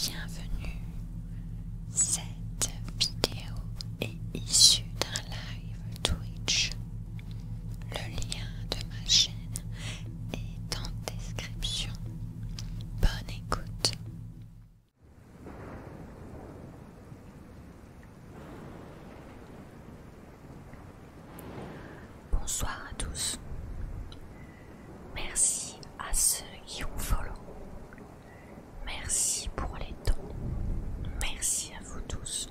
bienvenue. Cette vidéo est issue d'un live Twitch. Le lien de ma chaîne est en description. Bonne écoute. Bonsoir à tous. Merci à ceux qui ont follow. Merci pour les dons. Merci à vous tous.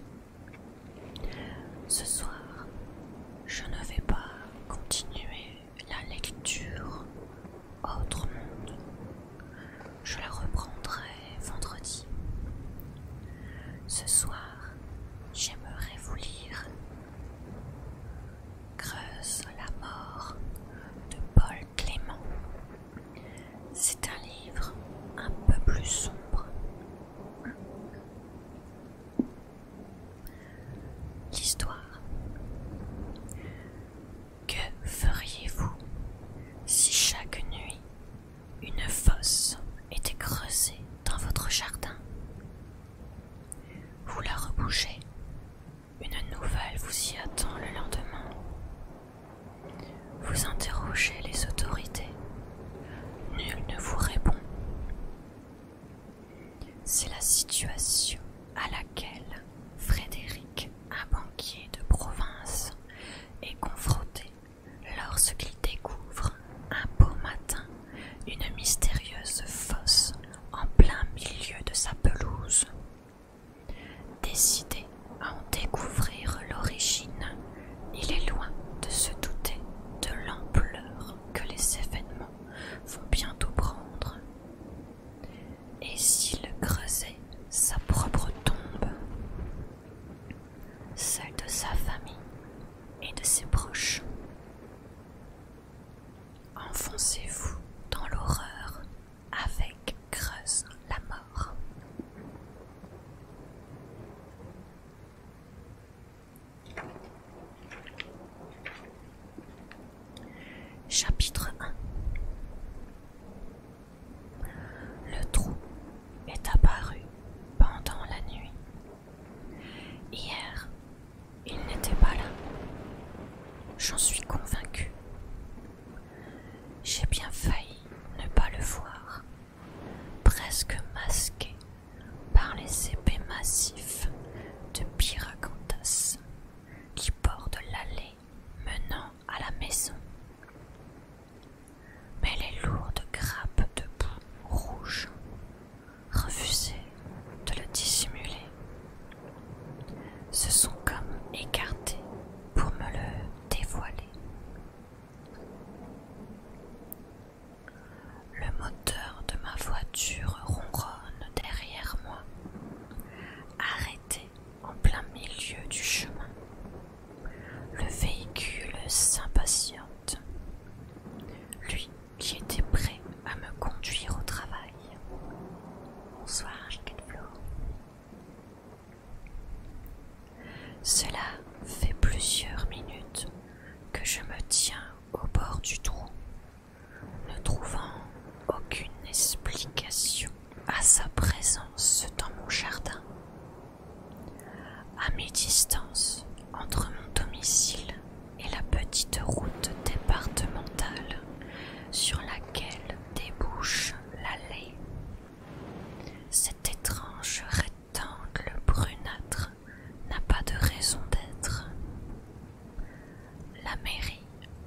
Ce soir, je ne vais pas continuer la lecture Autre Monde. Je la reprendrai vendredi. Ce soir, j'aimerais vous lire Creuse la mort de Paul Clément. C'est un livre un peu plus sombre. L'histoire. Que feriez-vous si chaque nuit une fosse était creusée dans votre jardin? Vous la rebougez, une nouvelle vous y attend le lendemain. Vous interrogez les autorités, nul ne vous répond. C'est la situation à laquelle Frédéric, un banquier de province, est confronté lorsqu'il découvre un beau matin une mystérieuse fosse en plein milieu de sa pelouse. Décidé à en découvrir l'origine, il est loin de se douter de l'ampleur que les événements vont bientôt prendre. Et s'il creusait sa propre tombe, celle de sa famille et de ses proches? Enfoncez-vous dans l'horreur avec Creuse la mort. Chapitre 1. Le trou est apparu pendant la nuit. Hier, il n'était pas là. J'en suis convaincue. J'ai bien failli ne pas le voir, presque masqué par les épées massifs de Pyragantas qui bordent l'allée menant à la maison. Mais les lourdes grappes de boue rouge refusaient de le dissimuler, se sont comme écartées pour me le dévoiler. Le moteur de ma voiture ronronne derrière moi, arrêté en plein milieu du chemin. Le véhicule s'impatiente, lui qui était prêt à me conduire au travail. Bonsoir, Flo. Cela fait plusieurs minutes que je me tiens au bord du trou, ne trouvant aucune explication à sa présence dans mon jardin. À mi-distance entre mon domicile et la petite route départementale sur laquelle débouche l'allée, cet étrange rectangle brunâtre n'a pas de raison d'être. La mairie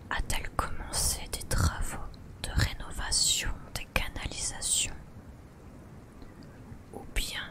a-t-elle commencé des travaux de rénovation des canalisations? Ou bien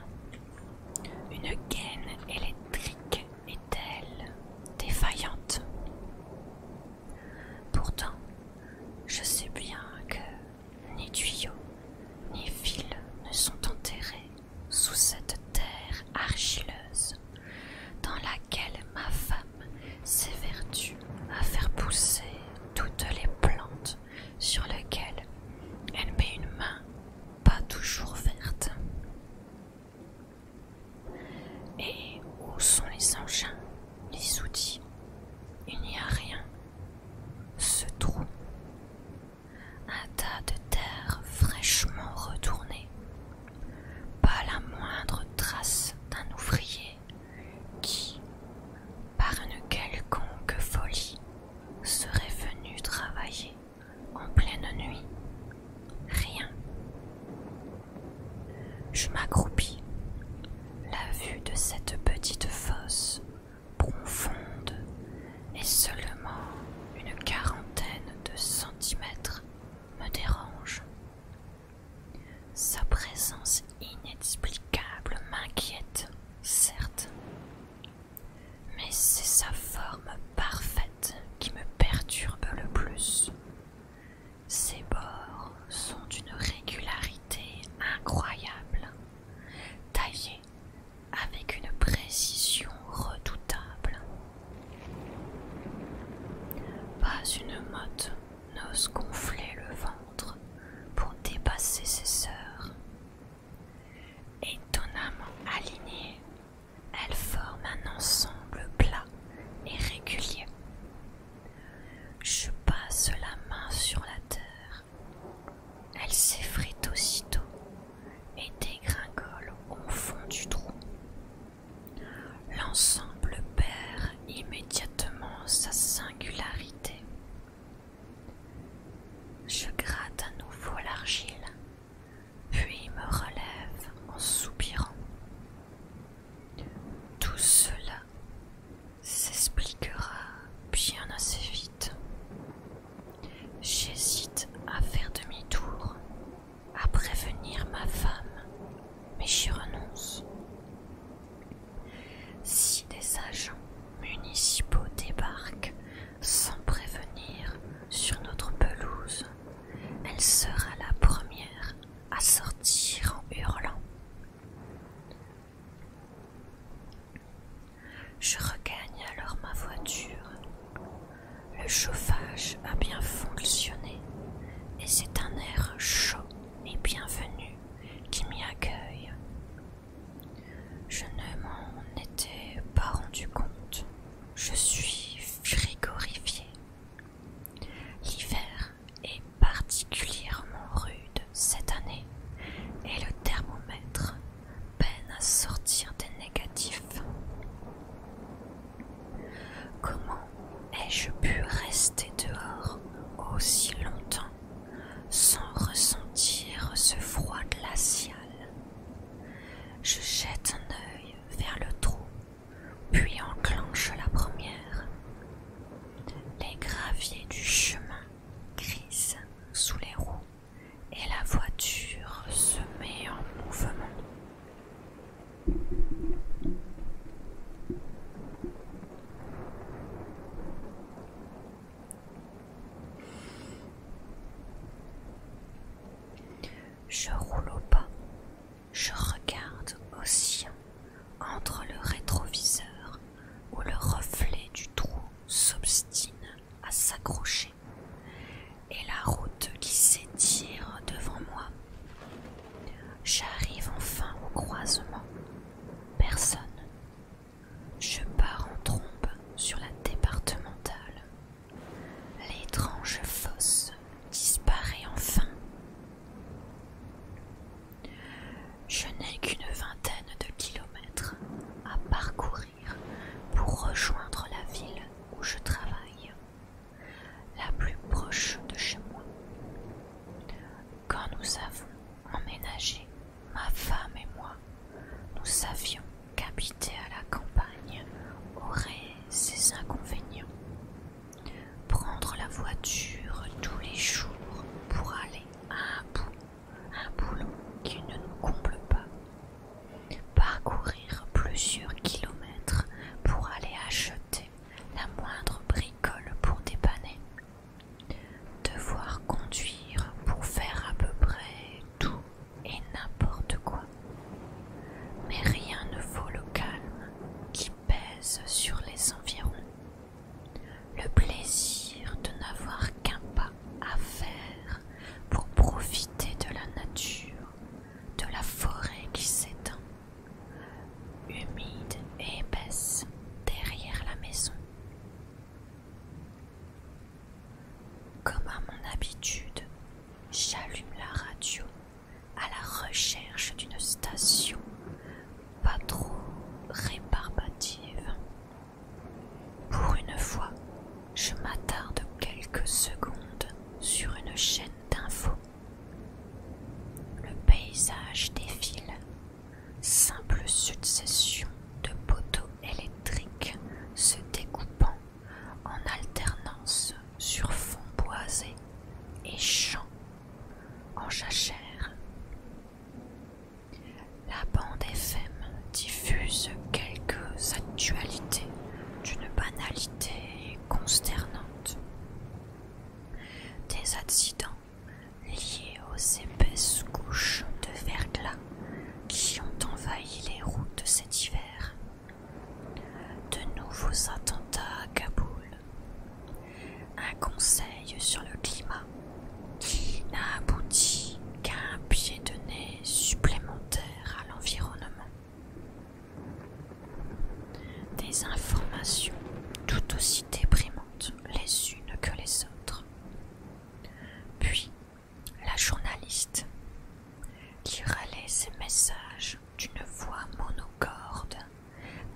Je m'accroupis. La vue de cette petite fosse profonde et seulement une quarantaine de centimètres me dérange. Sa présence inexplicable m'inquiète, certes, mais c'est sa forme parfaite qui me perturbe le plus. Ses bords sont d'une régularité incroyable, taillés avec une précision redoutable. Pas une motte n'ose gonfler le ventre pour dépasser ses sœurs. Étonnamment alignées, elles forment un ensemble plat et régulier. Je passe la main sur la terre. Elle s'effrite aussitôt et dégringole au fond du trou. L'ensemble perd immédiatement sa singularité. Je gratte à nouveau l'argile, puis me relève en soupirant. Tout cela s'expliquera bien assez vite. J'hésite à faire demi-tour, à prévenir ma femme, mais j'y renonce. Si des agents municipaux débarquent sans prévenir sur notre pelouse, elle sera la première à sortir en hurlant. Je regagne alors ma voiture. Le chauffage a bien fonctionné et c'est un air chaud et bienvenu qui m'y accueille. Je ne m'en étais pas rendu compte. Je suis frigorifié. L'hiver est particulièrement rude cette année et le thermomètre peine à sortir des négatifs. Comment ai-je pu rester dehors aussi longtemps sans ressentir ce froid glacial? Je jette un œil vers le trou, puis enclenche la première. Les graviers du chemin crissent sous les roues et la voiture se met en mouvement. Je roule au pas, je regarde au sien entre le rétroviseur où le reflet du trou s'obstine à s'accrocher et la route qui s'étire devant moi. J'arrive enfin au croisement. Personne. Je pars en trombe sur la départementale. L'étrange fosse disparaît enfin. Je n'ai qu'une vingtaine de kilomètres à parcourir pour rejoindre la ville où je travaille, la plus proche de chez moi. Quand nous avons emménagé, ma femme et moi, nous savions qu'habiter à la campagne aurait ses inconvénients. Prendre la voiture tous les jours pour aller à un boulot qui ne nous comble pas. Parcourir plusieurs kilomètres pour aller acheter la moindre bricole pour dépanner. Devoir conduire pour faire à peu près tout et n'importe quoi. Mais rien ne vaut le calme qui pèse sur les environs. Le plaisir de n'avoir qu'un pas à faire pour profiter de la nature, de la forêt qui s'étend, humide et épaisse derrière la maison. Comme à mon habitude, j'allume la radio à la recherche d'une station pas trop rébarbative. Pour une fois, je m'attarde quelques secondes sur une chaîne d'infos. Le paysage défile ces messages d'une voix monocorde,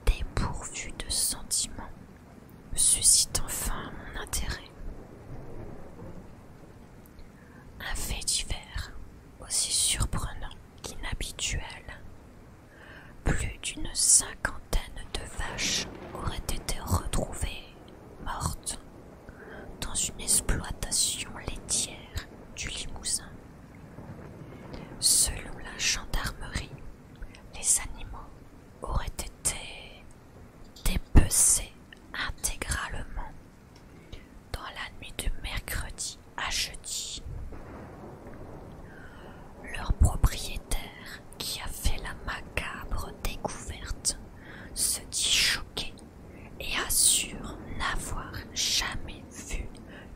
dépourvue de sentiments, suscite enfin mon intérêt. Un fait divers, aussi surprenant qu'inhabituel. Plus d'une cinquantaine de vaches auraient été retrouvées mortes dans une exploitation laitière du Limousin. Selon la gendarmerie, les animaux auraient été dépecés intégralement dans la nuit de mercredi à jeudi. Leur propriétaire, qui a fait la macabre découverte, se dit choqué et assure n'avoir jamais vu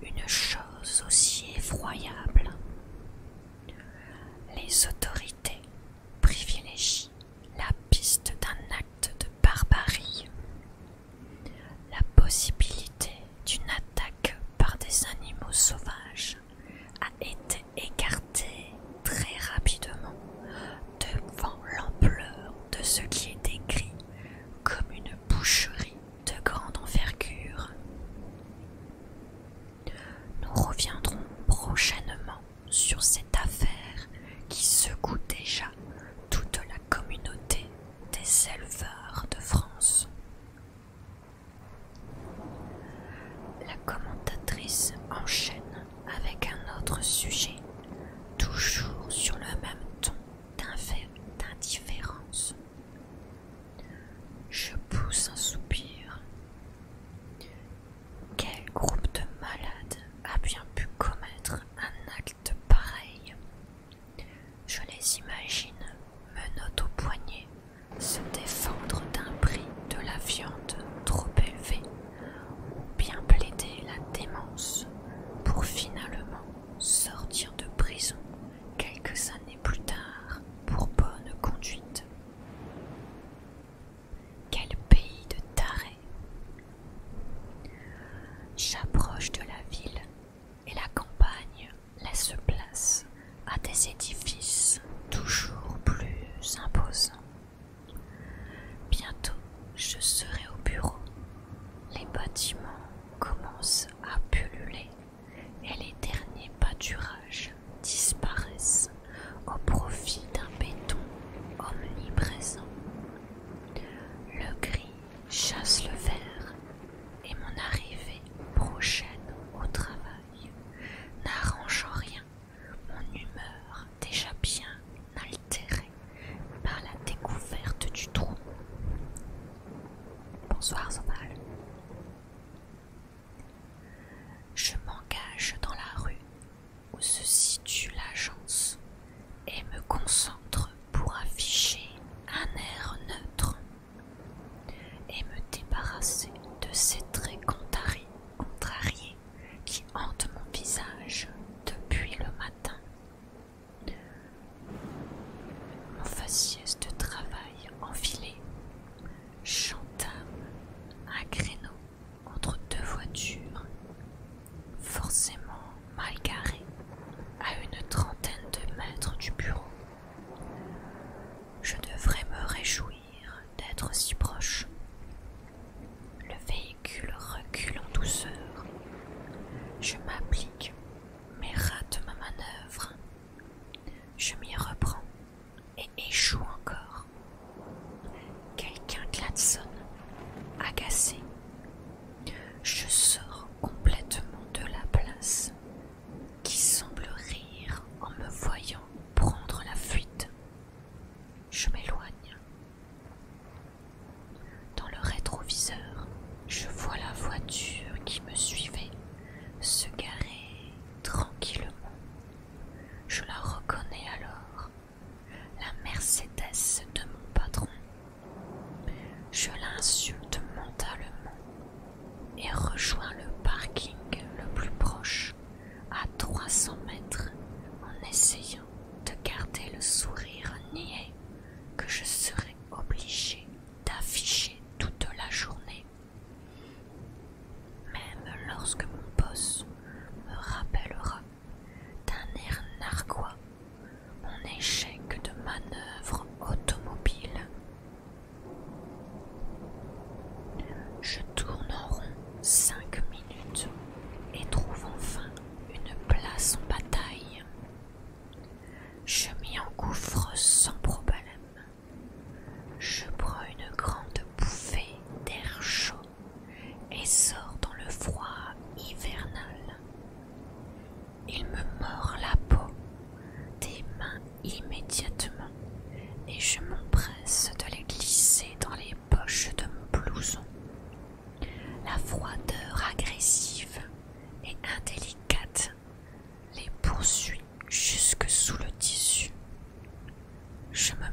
une chose aussi effroyable. Les autorités privilégient la piste d'un acte de barbarie. La possibilité d'une attaque par des animaux sauvages a été écartée très rapidement devant l'ampleur de ce qui est décrit comme une boucherie de grande envergure. Nous reviendrons prochainement sur cette affaire qui secoue déjà toute la communauté des éleveurs de France. La commentatrice enchaîne avec un autre sujet, toujours sur le même ton d'indifférence. Je pousse un soupir. Quel groupe de malades a bien pu commettre un acte pareil? Je les imagine, menottes au poignet, se défendre d'un prix de la viande trop élevé, ou bien plaider la démence pour finalement sortir de prison quelques années plus tard pour bonne conduite. Quel pays de tarés! J'approche de la ville et la campagne laisse place à des édifices toujours plus imposants. Bientôt, je serai au bureau. Les bâtiments commencent à pulluler et les derniers pâturages disparaissent au profit d'un béton omniprésent. Le gris chasse le vert et mon arrivée prochaine au travail n'arrange en rien mon humeur déjà bien altérée par la découverte du trou. Bonsoir Soval. Je m'engage dans la rue où se situe l'agence et me concentre pour afficher un air neutre et me débarrasser de ces traits contrariés qui hantent mon visage depuis le matin. Mon faciès de travail enfilé, j'entame un créneau entre deux voitures, forcément mal garées, à une trentaine de mètres du bureau. Je devrais me réjouir d'être si proche. Le véhicule recule en douceur. Je m'applique, mais rate ma manœuvre. Je m'y reprends et échoue encore.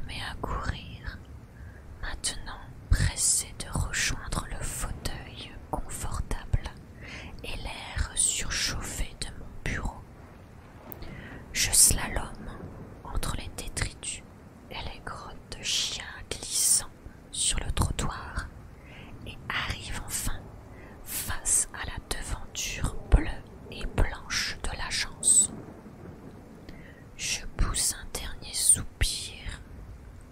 me mets à courir, maintenant pressé de rejoindre le fauteuil confortable et l'air surchauffé de mon bureau. Je slalome entre les détritus et les grottes de chiens glissant sur le trottoir et arrive enfin face à la devanture bleue et blanche de l'agence. Je pousse un dernier soupir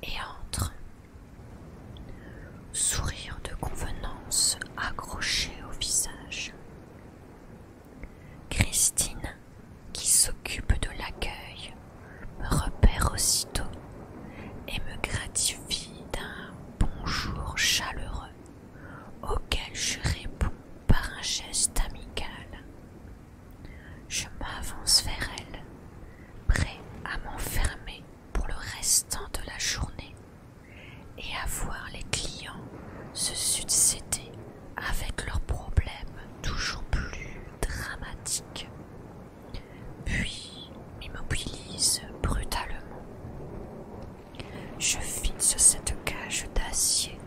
et entre. Sourire de convenance accroché au visage. Christine, qui s'occupe de l'accueil, me repère aussitôt et me gratifie d'un bonjour chaleureux auquel je réponds par un geste amical. Je m'avance vers elle, prêt à m'enfermer pour le restant de la journée et à voir les clients se succéder avec leurs problèmes toujours plus dramatiques. Puis m'immobilise brutalement. Je fixe cette cage d'acier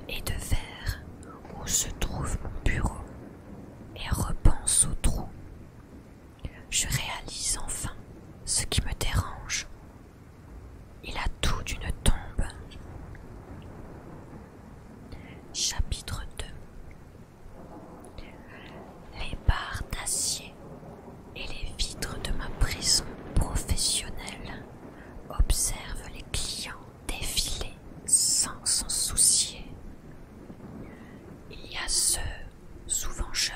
et de verre où se trouve mon bureau et repense au trou. Je réalise enfin ce qui me dérange. Il a tout d'une tombe. Chapitre 2. Les barres d'acier et les vitres de ma prison professionnelle observent les clients défiler sans s'en soucier. Il y a ceux, souvent jeunes,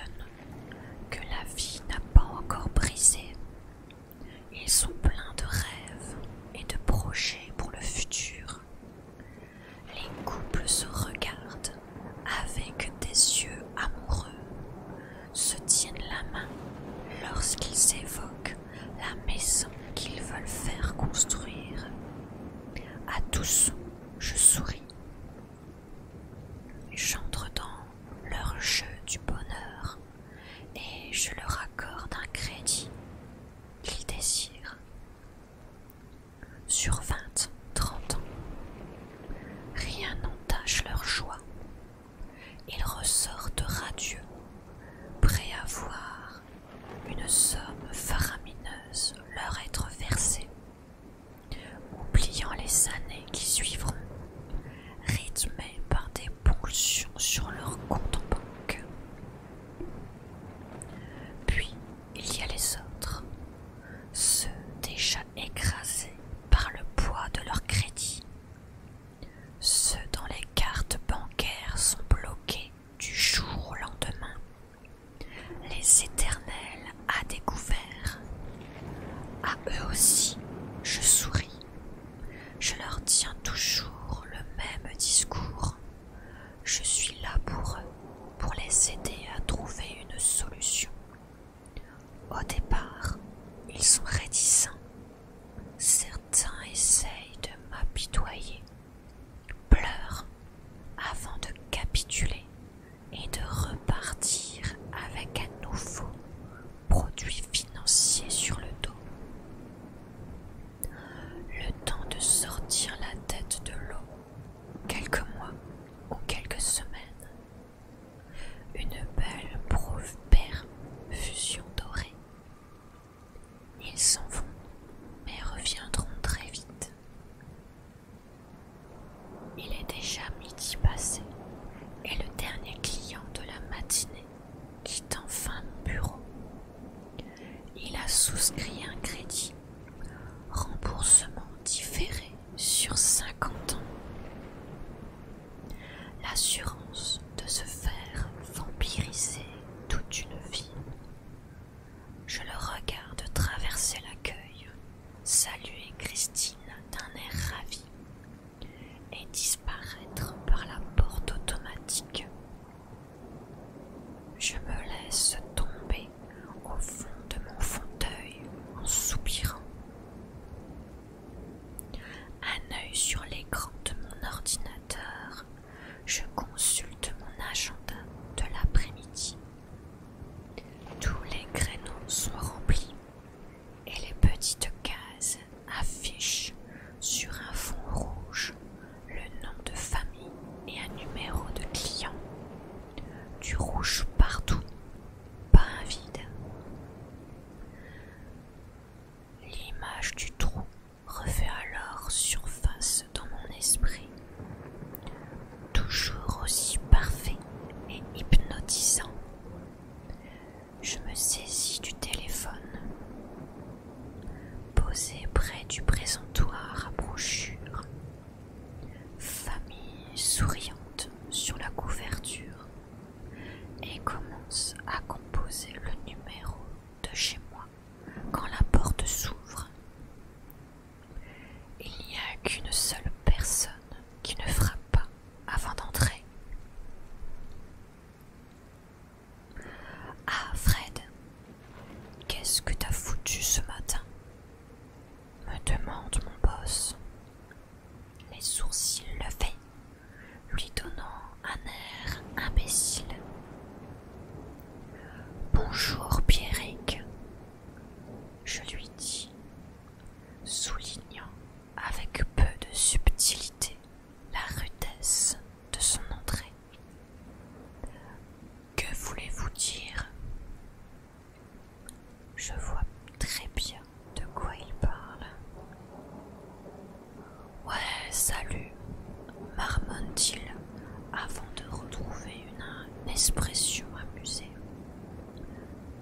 que la vie n'a pas encore brisés. Ils sont pleins de rêves et de projets pour le futur. Les couples se regardent avec des yeux amoureux, se tiennent la main lorsqu'ils évoquent la maison qu'ils veulent faire construire. À tous, je souris. J'entre dans leur jeu du bonheur et je leur accorde un crédit qu'ils désirent. Sur 20, 30 ans, rien n'entache leur joie. Ils ressortent radieux, prêts à voir une somme faramineuse leur être versée, oubliant les années qui suivront, rythmées par des ponctions sur leur compte en banque. Puis il y a les autres, ceux déjà écrasés par le poids de leur crédit, ceux dont les cartes bancaires sont bloquées du jour au lendemain, les éternels à découvert. À eux aussi, je souris. Je leur tiens toujours le même discours. Je suis là pour eux, pour les aider à trouver une solution. Au départ, ils sont réticents. Certains essayent de m'apitoyer, pleurent avant de capituler et de repartir avec un nouveau produit financier sur le dos. Le temps de sortir la tête de l'eau, quelques mois ou quelques semaines. Une belle perfusion dorée. Ils s'en vont, mais reviendront très vite. Il est déjà midi passé et le dernier client de la matinée quitte enfin mon bureau. Il a souscrit un crédit, remboursement différé sur 50 ans. L'assurance de se faire vampiriser toute une vie. Je le regarde traverser l'accueil, saluer Christine d'un air ravi et disparaître les sourcils levés, lui donnant un air imbécile. Bonjour Pierrick, je lui dis, soulignant avec peu de subtilité la rudesse de son entrée. Que voulez-vous dire? Je vois très bien de quoi il parle. Ouais, salut, marmonne-t-il avant de retrouver une expression amusée.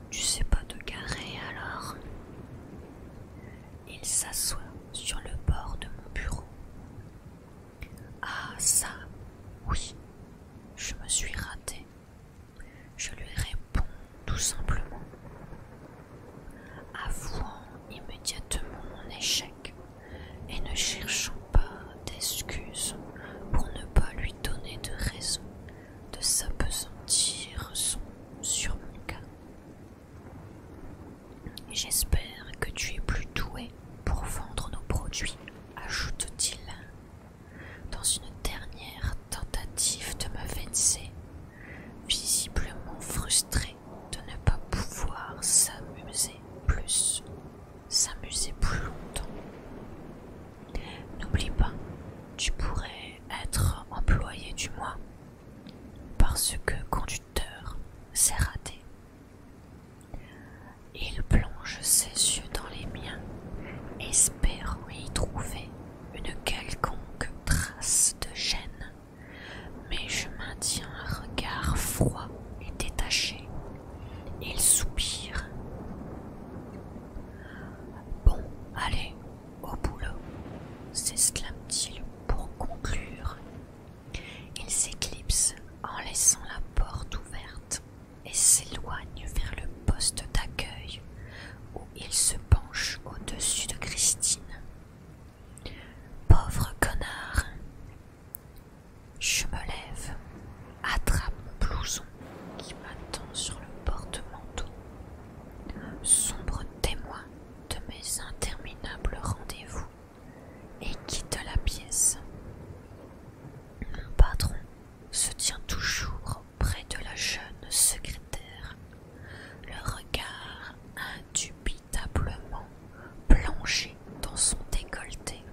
Tu sais pas te garer alors? Il s'assoit sur le bord de mon bureau. Ah ça, oui, je me suis raté. Je lui réponds tout simplement, avouant immédiatement mon échec et ne cherchant pas d'excuses pour ne pas lui donner de raison de s'appesantir sur mon cas. J'espère que tu es plus doué pour vendre nos produits, ajoute-t-il, dans une dernière tentative de me vexer, visiblement frustré de ne pas pouvoir s'amuser plus longtemps. N'oublie pas, tu pourrais être employé du mois, parce que conducteur, c'est raté. Il plonge ses yeux dans les miens, espérant y trouver une quelconque trace de gêne, mais je maintiens un regard froid et détaché. Il soupire. Bon, allez, au boulot, s'exclame-t-il pour conclure. Il s'éclipse en laissant la porte ouverte et s'éloigne vers le poste d'accueil où il se penche au-dessus de Christine. Pauvre connard. Je me lève, attrape mon blouson qui m'attend sur le porte-manteau, sombre témoin de mes interminables rendez-vous, et quitte la pièce. Mon patron se tient toujours près de la jeune secrétaire, le regard indubitablement plongé dans son décolleté.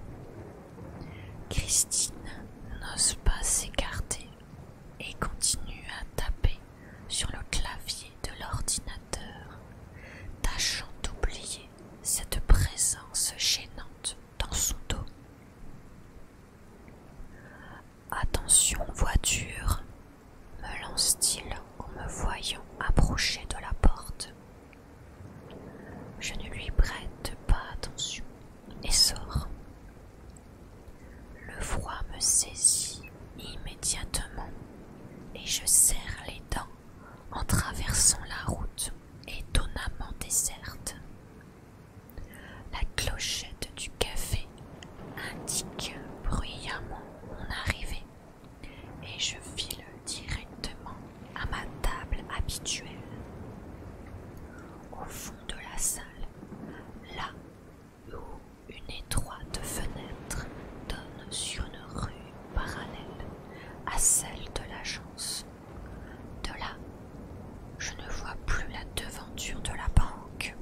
Christine n'ose pas s'écarter et continue à taper sur le clavier de l'ordinateur, tâchant d'oublier cette présence gênante dans son dos. Attention voiture, me lance-t-il en me voyant approcher de la porte. Je ne lui prête pas attention et sors. Le froid me saisit immédiatement et je serre les dents en traversant la route étonnamment déserte. La clochette du café indique bruyamment mon arrivée et je file directement à ma table habituelle. Au fond de la salle, là où une étroite fenêtre donne sur une rue parallèle à celle de l'agence. De là, je ne vois plus la devanture de la banque,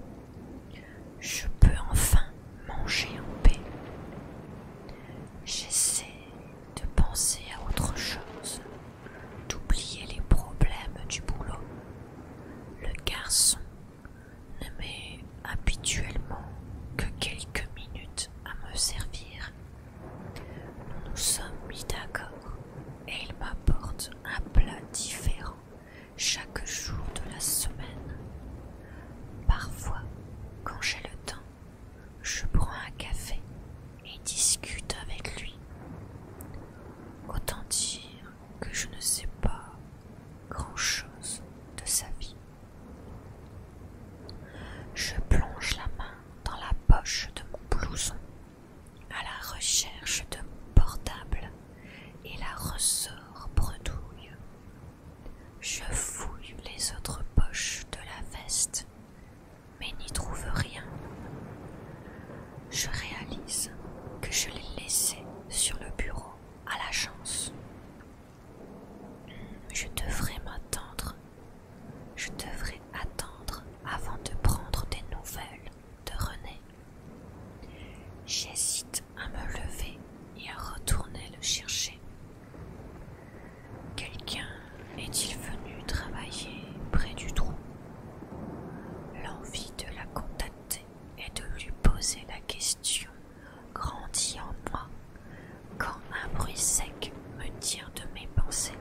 sec me dire de mes pensées.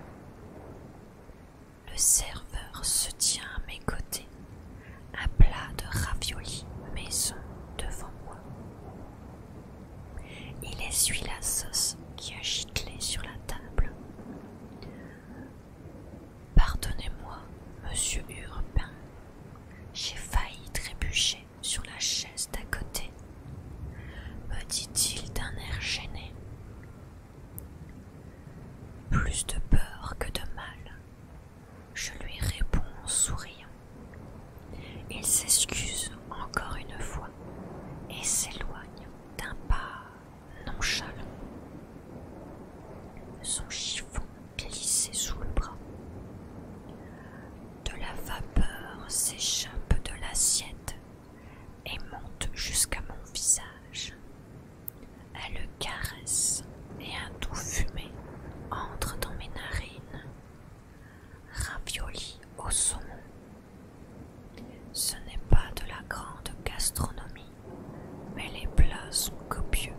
Le serveur se tient à mes côtés, un plat de raviolis maison devant moi. Il essuie la sauce qui a giclé sur la table. Pardonnez-moi, monsieur Urbain, j'ai failli trébucher sur la chaise d'à côté, me dit-il d'un air gêné. Plus de peur que de mal, je lui réponds en souriant. Il s'excuse encore une fois et s'éloigne d'un pas nonchalant. Son chiffon glissé sous le bras. De la vapeur s'échappe de l'assiette et monte jusqu'à mon visage. Elle le caresse et un doux fumé entre dans mes narines. Ravioli au saumon. Ce n'est pas de la grande gastronomie, mais les plats sont copieux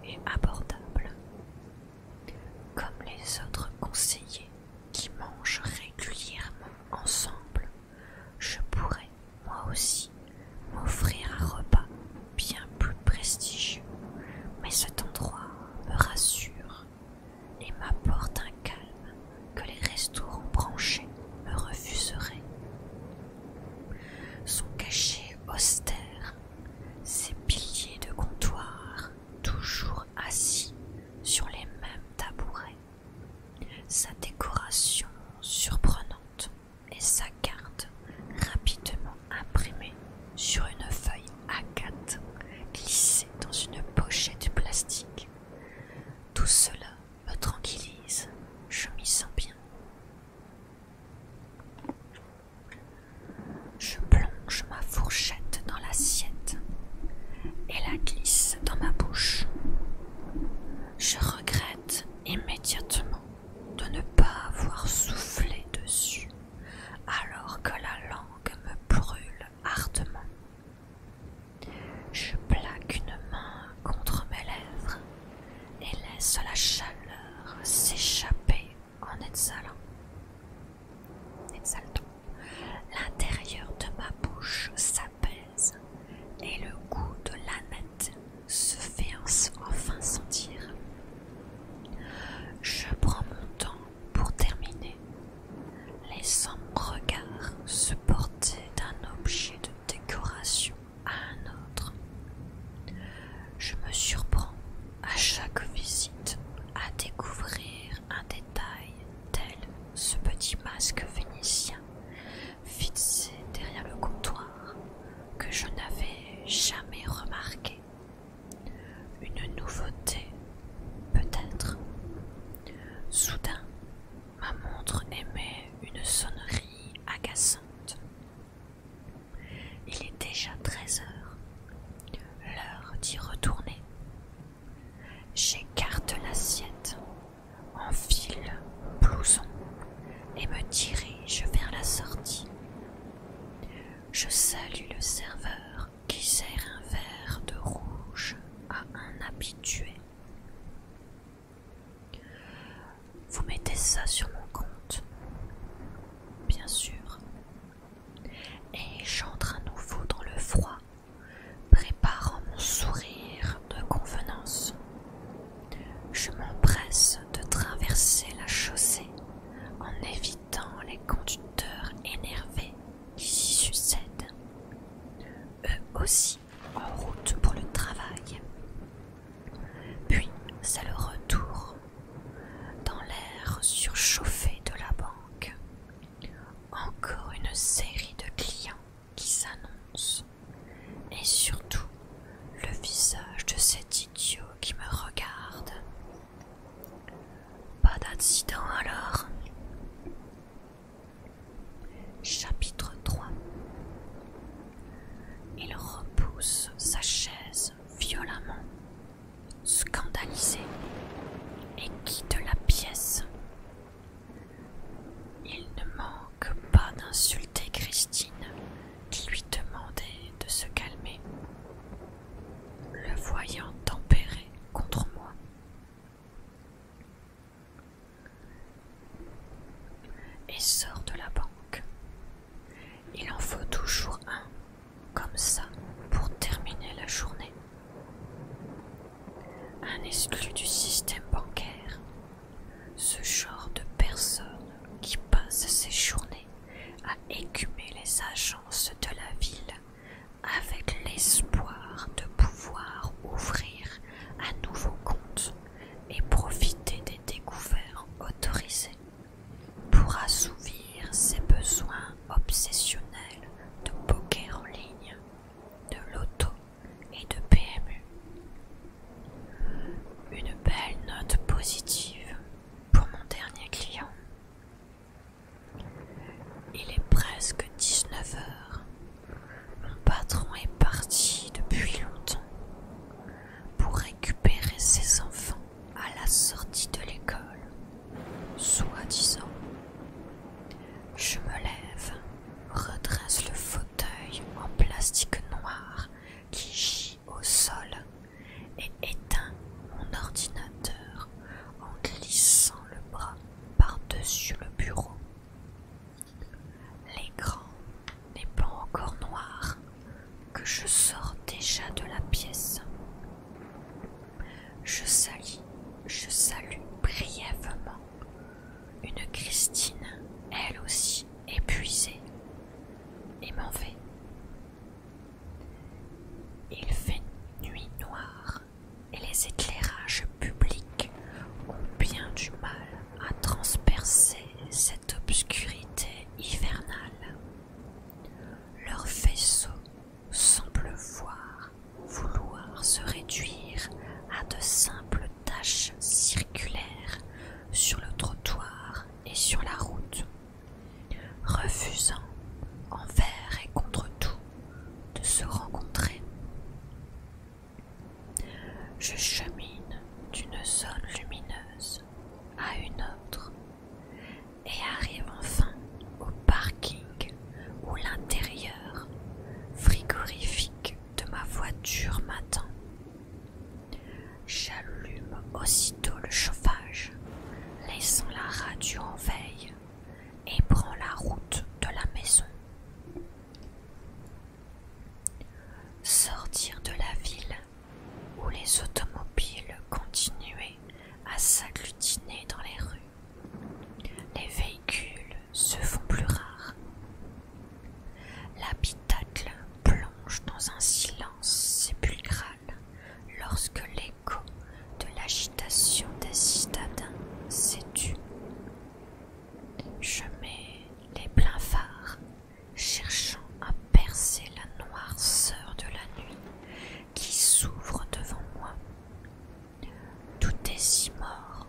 et abordables. Comme les autres conseillers qui mangent régulièrement ensemble, je pourrais, moi aussi, m'offrir un repas bien plus prestigieux, mais cet endroit me rassure et m'apporte un calme que les restaurants branchés me refuseraient. Son cachet austère, ses piliers de comptoir, toujours assis sur les mêmes tabourets, sa décoration surprenante et sa carte rapidement imprimée sur une feuille A4 glissée dans une pochette plastique. Tout cela me tranquillise, je m'y sens bien. Je plonge ma fourchette dans l'assiette et la glisse dans ma bouche. Je regrette immédiatement de ne pas avoir soufflé dessus alors que la langue me brûle ardemment. Je plaque une main contre mes lèvres et laisse la chaleur s'échapper en exhalant. L'intérieur de ma bouche s'apaise et le goût de l'aneth se fait enfin sentir. Je prends mon temps pour terminer, laissant mon regard se porter d'un objet de décoration à un autre. Je me surprends à chaque visite à découvrir un détail tel ce petit masque vénitien fixé derrière le comptoir que je n'avais jamais remarqué. Une nouveauté, peut-être. Soudain, ma montre émet une sonnerie agaçante. Il est déjà 13 heures, l'heure d'y retourner. J'écarte l'assiette, enfile mon blouson et me dirige vers la sortie. Je salue le serveur qui sert un verre de rouge à un habitué. Vous mettez ça sur mon compte, bien sûr. Et j'entre à nouveau dans le froid, préparant mon sourire de convenance. Je m'empresse de traverser la chaussée en évitant les conducteurs énervés qui s'y succèdent, eux aussi en route pour le travail. Puis c'est le retour dans l'air surchauffé de la banque. Encore une série de clients qui s'annoncent et surtout le visage de cet idiot qui me regarde. Pas d'accident alors? Chapitre 3. Il repousse sa chaise violemment, scandalisé, et quitte la pièce. Il ne manque pas d'insulter Christine, qui lui demandait de se calmer, le voyant tempéré contre moi. m'obstine, elle aussi épuisée, et m'en vais. Il fait nuit noire et les éclairages publics ont bien du mal à transpercer cette obscurité hivernale. Leur vaisseau semble vouloir se réduire à de simples taches circulaires sur le trottoir et sur la route, refusant envers et contre tout de se rencontrer. Je chemine d'une zone lumineuse à une autre et arrive enfin au parking où l'intérieur frigorifique de ma voiture m'attend. J'allume aussitôt le chauffage, laissant la radio en veille, et prends la route de la maison. Sortir de la ville où les automobiles continuaient à s'agglutiner dans les rues. Les véhicules se font plus rares. L'habitacle plonge dans un silence sépulcral lorsque l'écho de l'agitation des citadins s'est tu. Je mets les pleins phares, cherchant à percer la noirceur de la nuit qui s'ouvre devant moi. Tout est si mort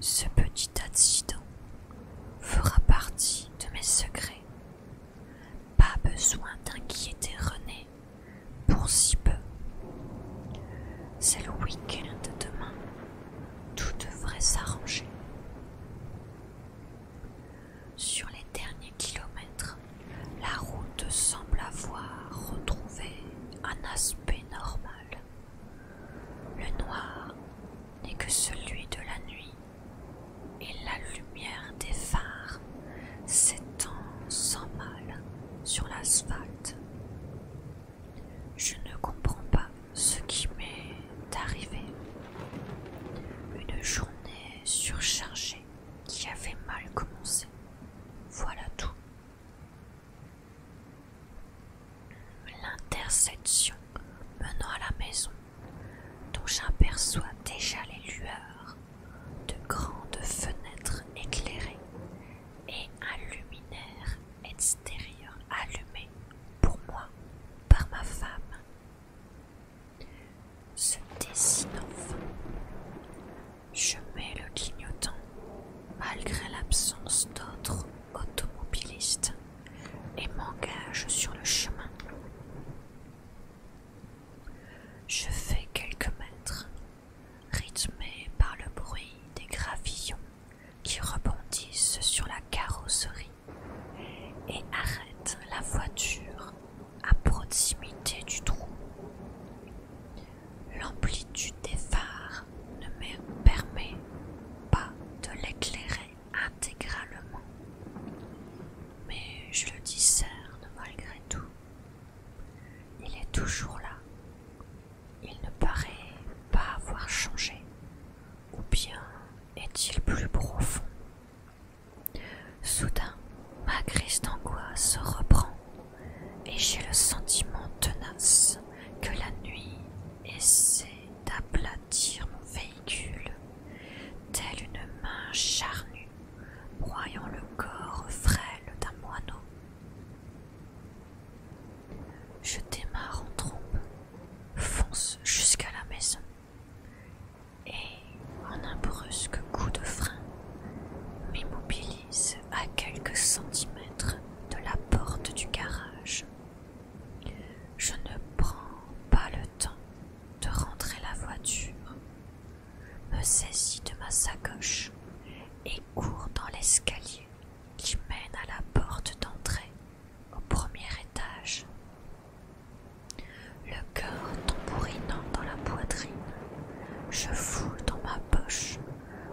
Ce petit accident fera partie de mes secrets. Pas besoin d'inquiéter René pour si peu. C'est le week-end demain. Tout devrait s'arranger. Sur les derniers kilomètres, la route semble avoir retrouvé un aspect normal. Le noir n'est que celui de la nuit et la lumière des phares s'étend sans mal sur l'asphalte. Je ne comprends pas ce qui m'est arrivé. Une journée surchargée qui avait mal commencé. Voilà tout. L'intersection menant à la maison, dont j'aperçois déjà les lueurs de grandes fenêtres éclairées et un luminaire extérieur allumé pour moi par ma femme, se dessine enfin. Je mets le clignotant malgré l'absence d'autres automobilistes et m'engage sur le chemin. Je fais quelques mètres, rythmés par le bruit des gravillons qui rebondissent sur la carrosserie, et arrête la voiture à proximité du trou. L'amplitude des phares ne me permet pas de l'éclairer intégralement, mais je le discerne malgré tout. Il est toujours là. Il ne paraît pas avoir changé, ou bien est-il plus profond? Soudain, ma crise d'angoisse reprend et j'ai le sentiment tenace que la nuit essaie d'aplatir mon véhicule, telle une main charnue broyant le corps frêle d'un moineau. Je démarre en trombe, fonce jusqu'à la maison et, en un brusque coup de frein, m'immobilise à quelques centimètres de la porte du garage. Je ne prends pas le temps de rentrer la voiture, me saisis de ma sacoche et cours dans l'escalier qui mène à la porte d'entrée au premier étage. Le cœur tambourinant dans la poitrine, je fouille dans ma poche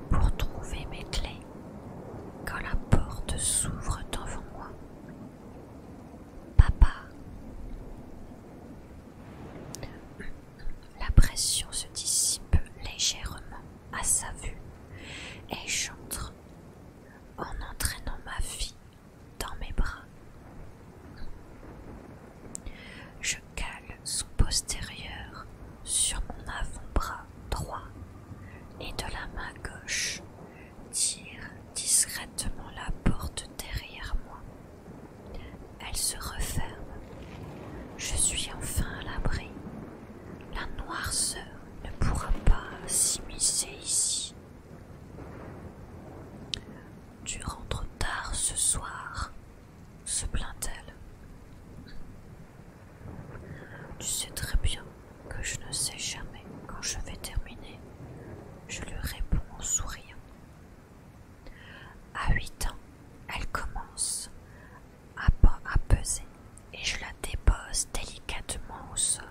pour trouver mes clés quand la porte s'ouvre devant moi. Papa. La pression se dissipe légèrement à sa vue et j'entre en entraînant ma fille dans mes bras. Je cale son postérieur sur mon avant-bras droit et de la main gauche tire discrètement la porte derrière moi. Elle se referme. Je suis enfin à l'abri. La noirceur ne pourra pas s'immiscer ici. Tu rentres tard ce soir, se plaint-elle. Tu sais très bien que je ne sais jamais quand je vais terminer. Je lui réponds en souriant. À 8 ans, elle commence à peser et je la dépose délicatement au sol.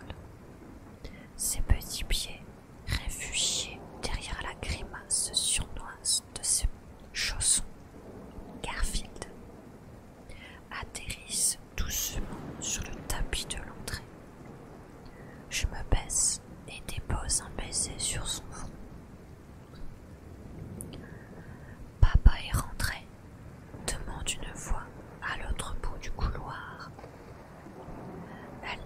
Ses petits pieds, réfugiés derrière la grimace surnoise de ses chaussons Garfield, atterrissent doucement sur le tapis de l'entrée. Je me baisse et dépose un baiser sur son front. Papa est rentré, demande une voix à l'autre bout du couloir. Elle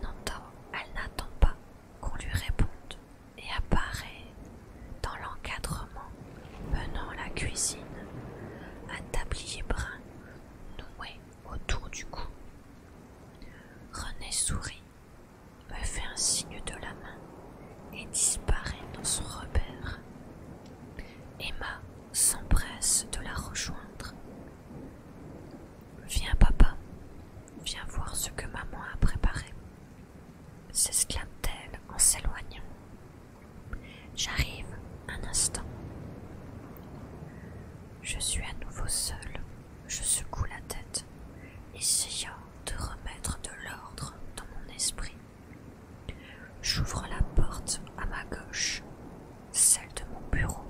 n'attend pas qu'on lui réponde et apparaît dans l'encadrement menant à la cuisine, un tablier brun noué autour du cou. René sourit, me fait un signe de la main et disparaît dans son repère. Emma, sans Je suis à nouveau seule. Je secoue la tête, essayant de remettre de l'ordre dans mon esprit. J'ouvre la porte à ma gauche, celle de mon bureau,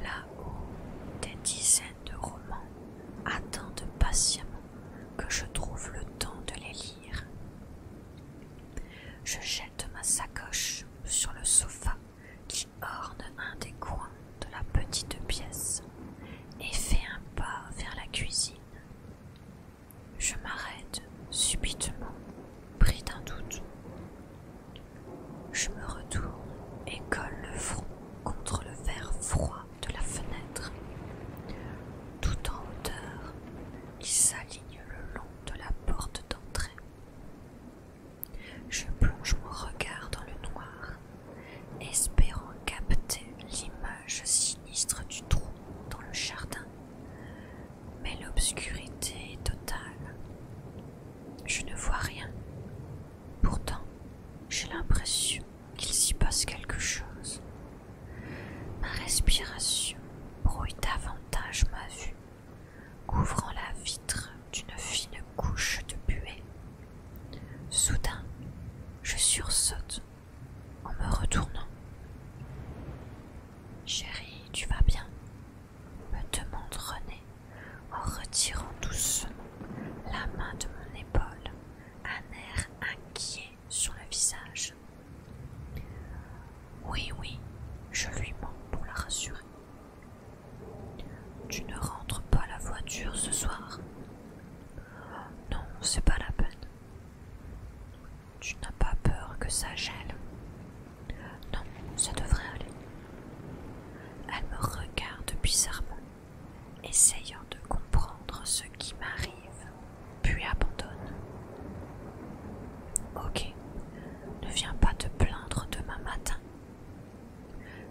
là où des dizaines de romans attendent patiemment que je trouve le temps de les lire. Je jette ma sacoche sur le sofa qui orne un des coins de la petite pièce et fais un pas vers la cuisine. Je m'arrête subitement, pris d'un doute. Je me retourne et colle le front contre le verre froid de la fenêtre. Tout en hauteur, il s'aligne le long de la porte d'entrée. Je plonge mon regard dans le noir, espérant capter l'image sinistre du trou dans le jardin. Mais l'obscurité est totale. Je ne vois rien. Pourtant, j'ai l'impression qu'il s'y passe quelque chose. Ma respiration brouille davantage ma vue, couvrant la vitre d'une fine couche de buée. Soudain, je sursaute en me retournant. « Chérie, tu vas bien ?» me demande René en retirant doucement la main de mon épaule, un air inquiet sur le visage. « Oui, oui », je lui mens pour la rassurer. « Tu ne rentres pas à la voiture ce soir ?»« Non, c'est pas la peine. »« Tu n'as pas peur que ça gèle ?»« Non, ça devrait aller. » Elle me regarde bizarrement, essayant de comprendre ce qui m'arrive, puis abandonne. « Ok, ne viens pas te plaindre demain matin. »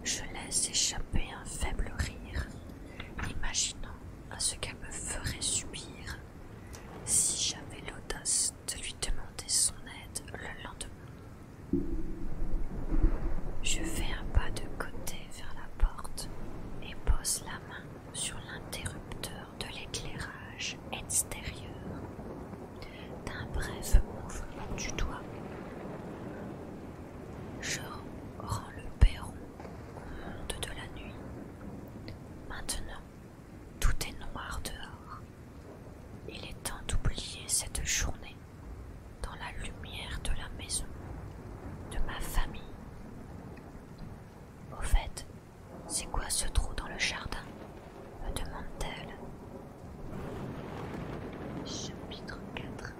Je laisse échapper un faible rire, imaginant à ce qu'elle me ferait subir si j'avais l'audace de lui demander son aide le lendemain. Je fais un pas de côté vers la porte et pose la main sur l'interrupteur de l'éclairage extérieur. D'un bref mouvement du doigt, je rends le perron au monde de la nuit. Maintenant, tout est noir dehors. Il est temps d'oublier cette journée dans la lumière de la maison, de ma famille. Au fait, c'est quoi ce trou dans le jardin ? Me demande-t-elle. Chapitre 4.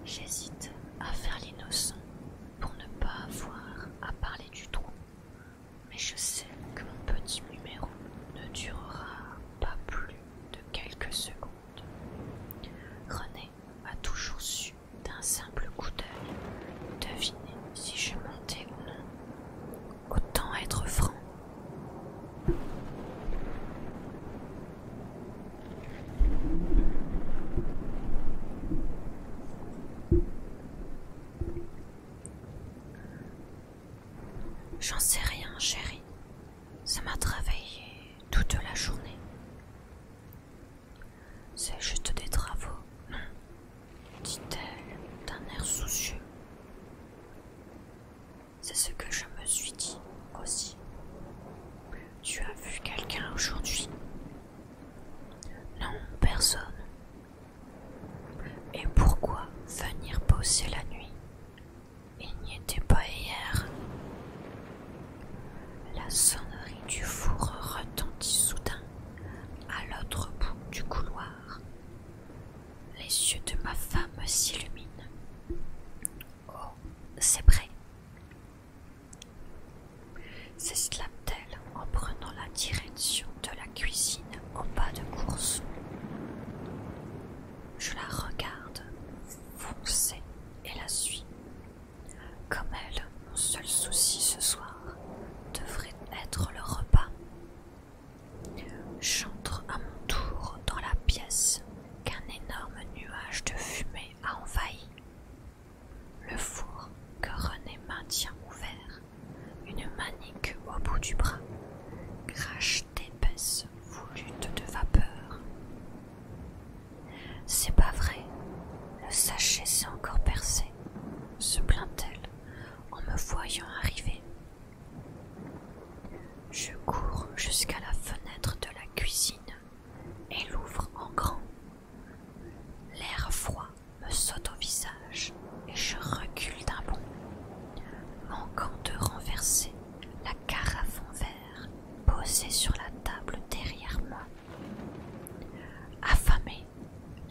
J'hésite à faire l'innocent pour ne pas avoir à parler du trou, mais je sais que mon petit numéro ne durera pas plus de quelques secondes. René a toujours su d'un simple coup d'œil deviner si je mentais ou non. Autant être franc. Je cours jusqu'à la fenêtre de la cuisine et l'ouvre en grand. L'air froid me saute au visage et je recule d'un bond, manquant de renverser la carafe en verre posée sur la table derrière moi. Affamé,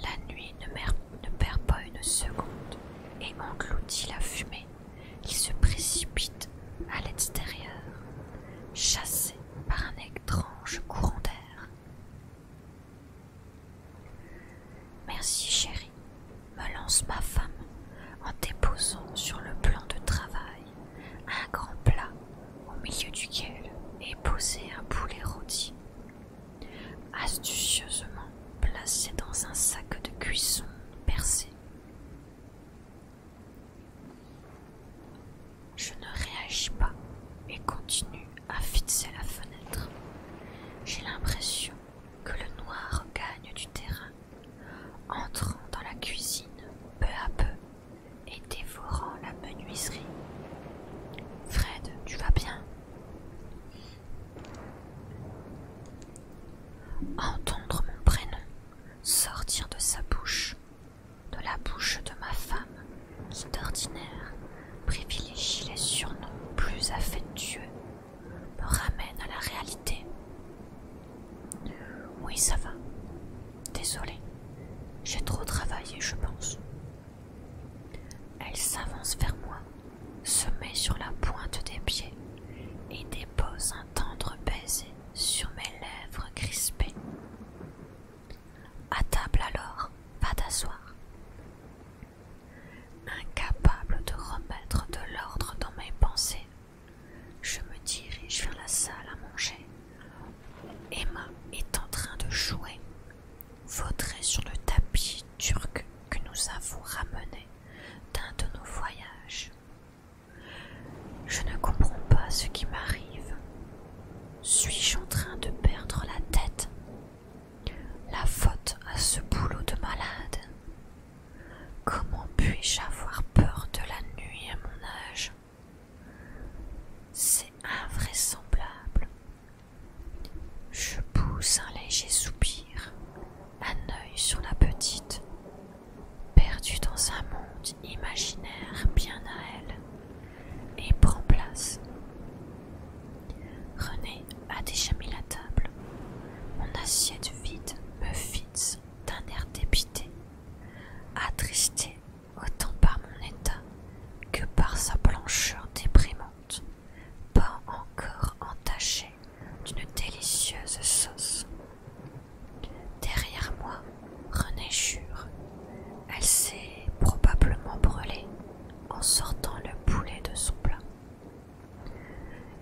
la nuit ne perd pas une seconde et engloutit la fumée. Il se précipite à l'extérieur, chassé par un étrange courant d'air. Merci chérie, me lance ma femme en déposant sur le plan de travail un grand plat au milieu duquel est posé un poulet rôti, astucieusement placé dans un sac de cuisson percé. Je ne réagis pas et continue à fixer la fenêtre. J'ai l'impression que le noir gagne du terrain, entrant dans la cuisine peu à peu et dévorant la menuiserie. Fred, tu vas bien? Entendre mon prénom sortir de sa bouche, de la bouche de ma femme, qui d'ordinaire privilégie les surnoms plus affectueux, me ramène à la réalité. Oui, ça va. Désolée, j'ai trop travaillé, je pense. Elle s'avance vers moi, se met sur la pointe des pieds et dépose un tendre baiser sur mes lèvres crispées. À table alors, va t'asseoir. Incapable de remettre de l'ordre dans mes pensées, je me dirige vers la salle à manger. Emma est en train de jouer, vautrée sur le tapis turc que nous avons ramené d'un de nos voyages. Je ne comprends pas ce qui m'arrive. Suis-je en train de perdre la tête? La faute à ce boulot de malade? Comment puis-je avoir peur de la nuit à mon âge? C'est invraisemblable. Je pousse un léger soupir, un œil sur la petite, perdue dans un monde imaginaire bien à elle, et prend place. René a déjà mis la table. Mon assiette vide me fixe d'un air dépité, attristé autant par mon état que par sa blancheur déprimante, pas encore entachée d'une délicieuse sauce. Derrière moi, René jure. Elle s'est probablement brûlée en sortant le poulet de son plat.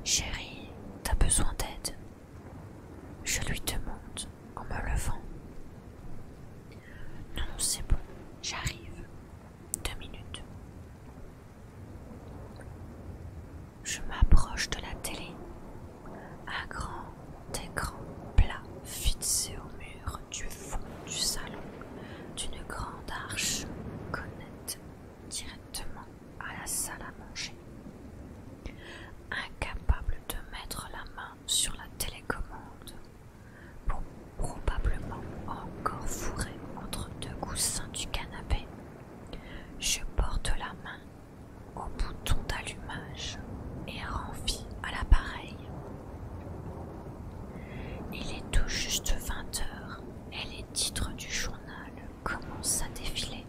Chérie, t'as besoin d'aide? Je lui demande en me levant. Non, c'est bon, j'arrive. 2 minutes. Je m'approche de la télé. Un grand écran plat fixé au mur du fond du salon d'une grande arche connecte directement à la salle à manger. Incapable de mettre la main sur la télécommande, pour probablement encore fourré entre deux coussins du canapé, je porte la main au bouton d'allumage et rends vie à l'appareil. Il est tout juste 20 heures et les titres du journal commencent à défiler.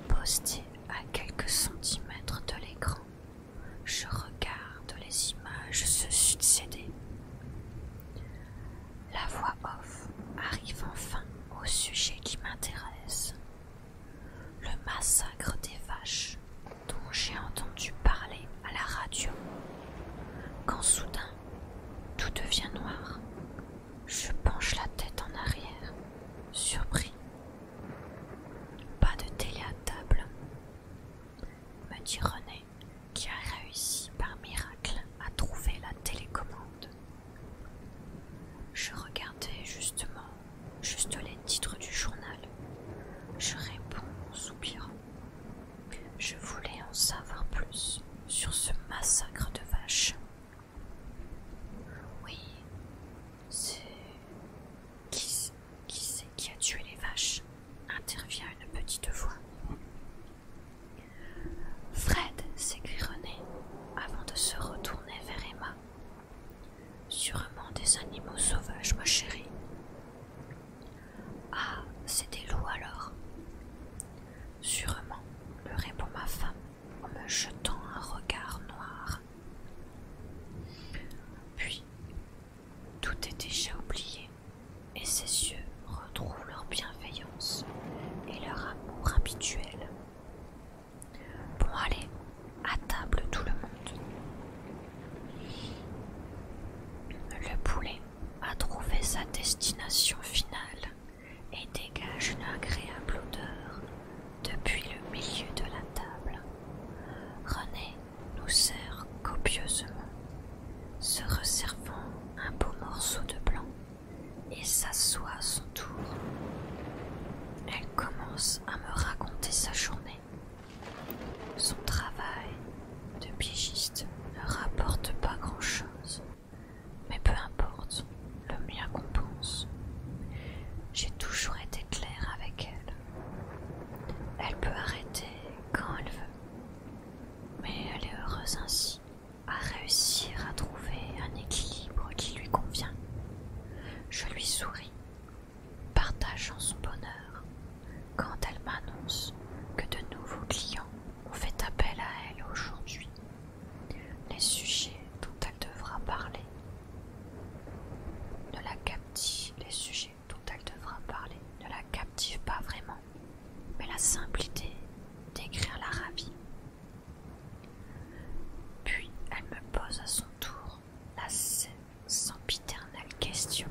Posté à quelques centimètres de l'écran, je regarde les images se succéder. La voix off arrive enfin au sujet qui m'intéresse. Le massacre des vaches dont j'ai entendu parler à la radio. Quand soudain, tout devient noir. Je penche la tête en arrière, surpris. Pas de télé à table, me dit René, qui a réussi par miracle à trouver la télécommande. Je regardais justement juste les titres du journal. Je réponds en soupirant. Je voulais en savoir plus sur ce massacre de vaches. sûrement des animaux sauvages, ma chérie. Ah, c'est des loups alors. Sûrement, me répond ma femme en me jetant un regard noir. Puis, tout est déjà oublié et ses yeux retrouvent leur bienveillance et leur amour habituel. Bon allez, à table tout le monde. Le poulet a trouvé sa destination finale et dégage une agréable odeur depuis le milieu de la table. René nous sert copieusement, se resservant un beau morceau de blanc et s'assoit à son tour. Elle commence à me raconter sa journée. Son travail de piégiste ne rapporte pas grand-chose, mais peu importe, le mien compense. J'ai toujours été claire avec elle. Elle peut arrêter quand elle veut, mais elle est heureuse ainsi, à réussir à trouver un équilibre qui lui convient. Je lui souris, partageant son bonheur, quand elle m'annonce que de nouveaux clients ont fait appel à elle aujourd'hui. Les sujets dont elle devra parler ne la captivent pas vraiment, mais la simple idée d'écrire la ravit. Puis elle me pose à son tour la sempiternelle question.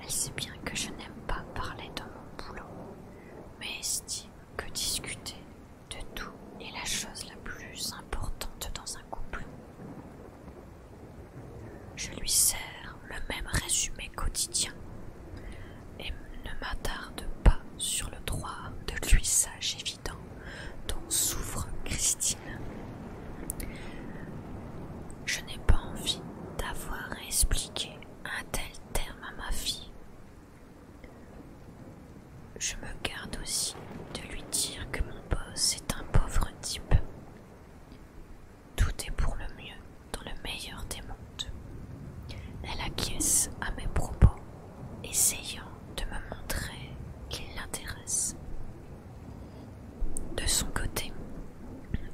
Elle sait bien que je n'aime pas parler de mon boulot, mais estime que discuter de tout est la chose la plus importante dans un couple. Je lui sers le même résumé quotidien et ne m'attarde pas sur le droit de l'usage évident dont souffre Christine. Je n'ai pas envie d'avoir à expliquer un tel terme à ma fille. Je me garde aussi de lui dire que mon boss est un pauvre type. Tout est pour le mieux dans le meilleur des mondes. Elle acquiesce à mes propos, essayant de me montrer qu'il l'intéresse. De son côté,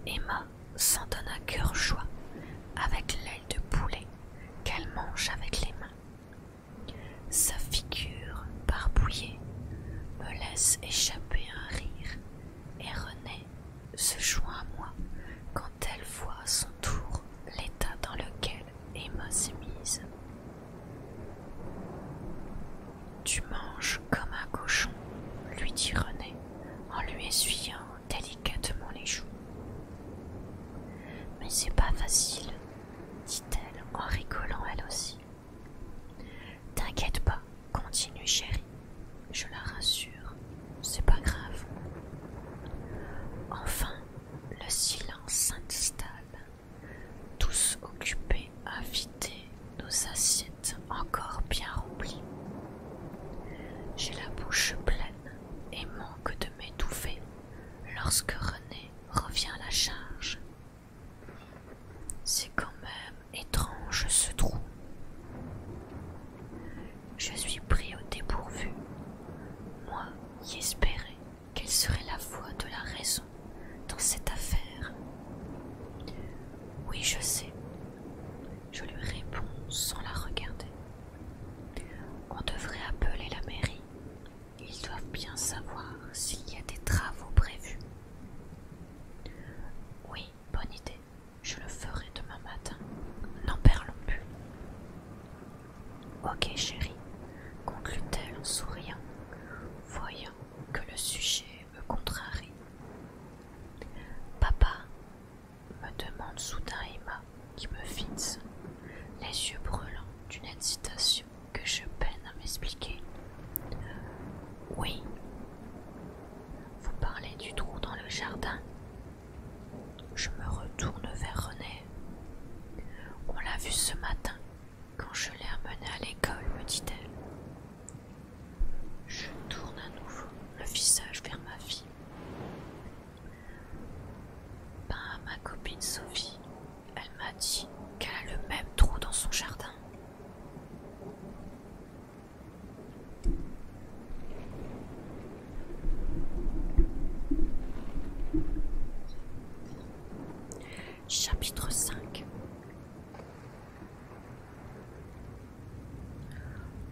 Emma s'en donne à cœur joie avec l'aile de poulet qu'elle mange avec les mains. Sa figure barbouillée me laisse échapper un rire et René se joint à moi quand elle voit à son tour l'état dans lequel Emma s'est mise. Tu manges comme un cochon, lui dit René en lui essuyant délicatement les joues. Mais c'est pas facile, dit-elle en rigolant elle aussi. T'inquiète pas, continue chérie, je la rassure, c'est pas grave. Enfin, le silence s'installe, tous occupés à vider nos assiettes encore bien remplies. J'ai la bouche pleine et manque de m'étouffer lorsque René revient à la charge. C'est quand même étrange ce trou. Je suis pris au dépourvu, moi qui espérais quelle serait la voix de la raison dans cette affaire. Oui, je sais, je lui réponds sans la regarder. On devrait appeler la mairie. Ils doivent bien savoir s'il y a des travaux prévus. Oui, bonne idée. Je le ferai demain matin. N'en parlons plus. Ok, chérie, conclut-elle en souriant, voyant que le sujet me contrarie. Papa, me demande soudain Emma, qui me fixe, les yeux brûlants d'une hésitation que je peine à m'expliquer. Oui. Vous parlez du trou dans le jardin? Je me retourne vers René. On l'a vu ce matin, quand je l'ai amené à l'école, me dit-elle. Je tourne à nouveau le visage vers ma fille. Ben, ma copine Sophie, elle m'a dit qu'elle a le même trou dans son jardin.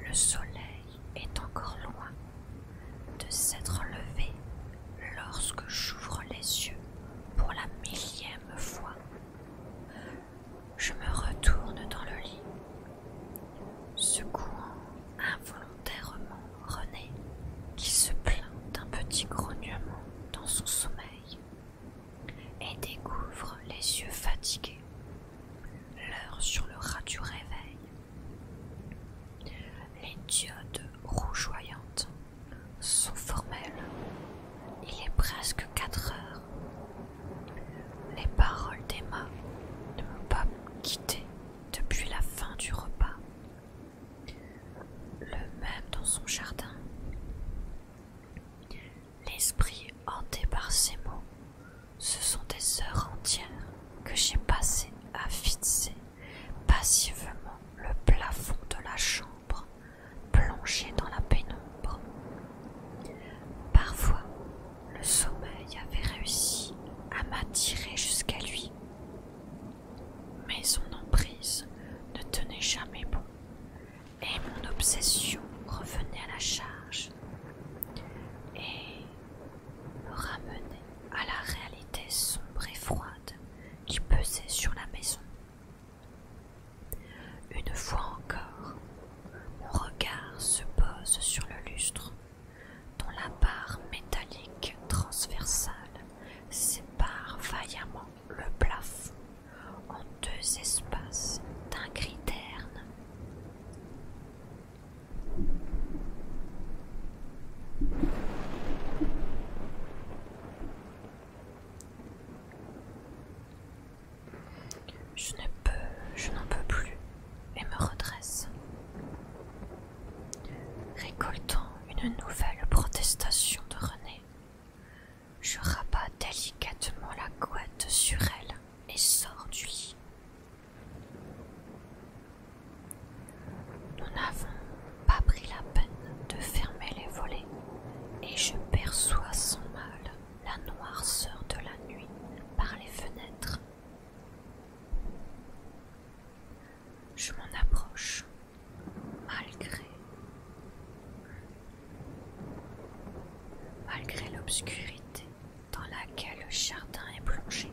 Le soleil est encore loin de s'être levé lorsque j'ouvre les yeux pour la 1000e fois. Je me retourne dans le lit, secouant involontairement René qui se plaint d'un petit grognement dans son sommeil et découvre les yeux fatigués, l'heure sur le ras du réveil. Les diodes rougeoyantes sont formelles. Il est presque 4 heures. Les paroles d'Emma ne m'ont pas quitté depuis la fin du repas. Le même dans son jardin. L'esprit hanté par ces mots, ce sont des heures entières que j'ai passées à fixer passivement le plafond de la chambre, plongé dans la pénombre. Parfois, le sommeil avait réussi à m'attirer jusqu'à lui, mais son emprise ne tenait jamais bon, et mon obsession revenait à la charge et me ramenait à la réalité sombre et froide qui pesait sur la maison. Une fois encore, mon regard se pose sur le lustre, dont la barre métallique transversale sépare vaillamment le plafond en 2 espaces d'un gris terne. Je n'en peux plus et me redresse. Récoltant une nouvelle protestation de René, je rabats délicatement la couette sur elle et sors du lit. Nous n'avons pas pris la peine de fermer les volets et je perçois sans mal la noirceur de la nuit par les fenêtres. Je m'en approche, malgré l'obscurité dans laquelle le jardin est plongé.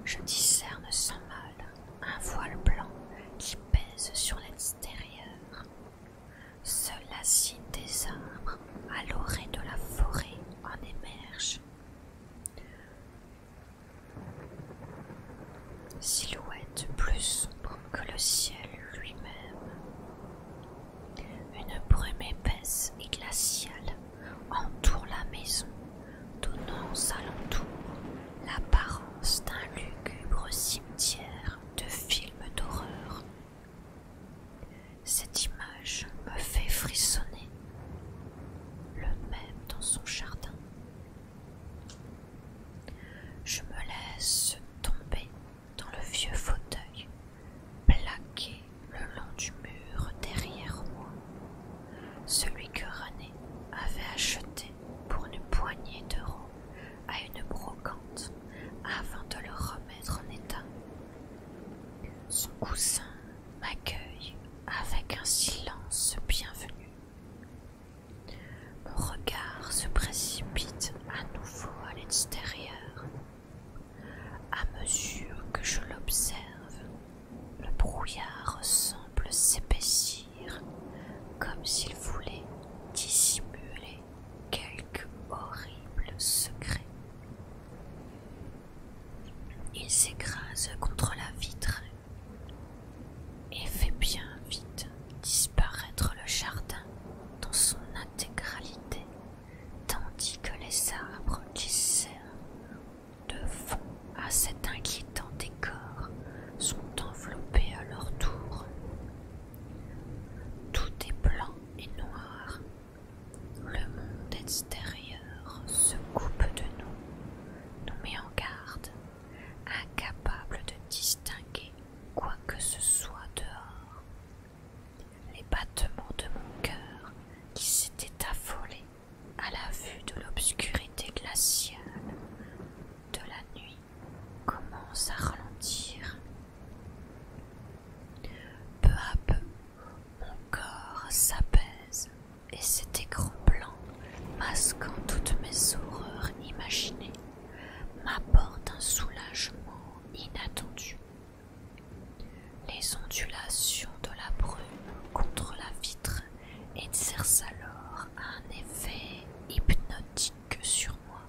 Je discerne sans mal un voile blanc qui pèse sur l'extérieur. Seul la cime des arbres à l'orée de la forêt en émerge. Silhouette plus sombre que le ciel lui-même. Une brume épaisse et glaciale entoure la maison, donnant aux alentours l'apparence d'un lugubre cimetière de film d'horreur. Cette image me fait frissonner, le même dans son jardin. Je me laisse tomber dans le vieux fauteuil, plaqué le long du mur derrière moi, celui que René avait acheté pour une poignée d'euros à une brocante avant de le remettre en état. Son coussin m'accueille avec un silence bienvenu. Mon regard se précipite à nouveau à l'extérieur. À mesure que je l'observe, le brouillard semble s'épaissir, comme s'il voulait dissimuler quelque horrible secret. Il s'écrase contre la vitre et fait bien vite disparaître le jardin dans son intégralité, tandis que les arbres qui servent de fond à cet inquiétant décor sont enveloppés à leur tour Les ondulations de la brume contre la vitre exercent alors un effet hypnotique sur moi.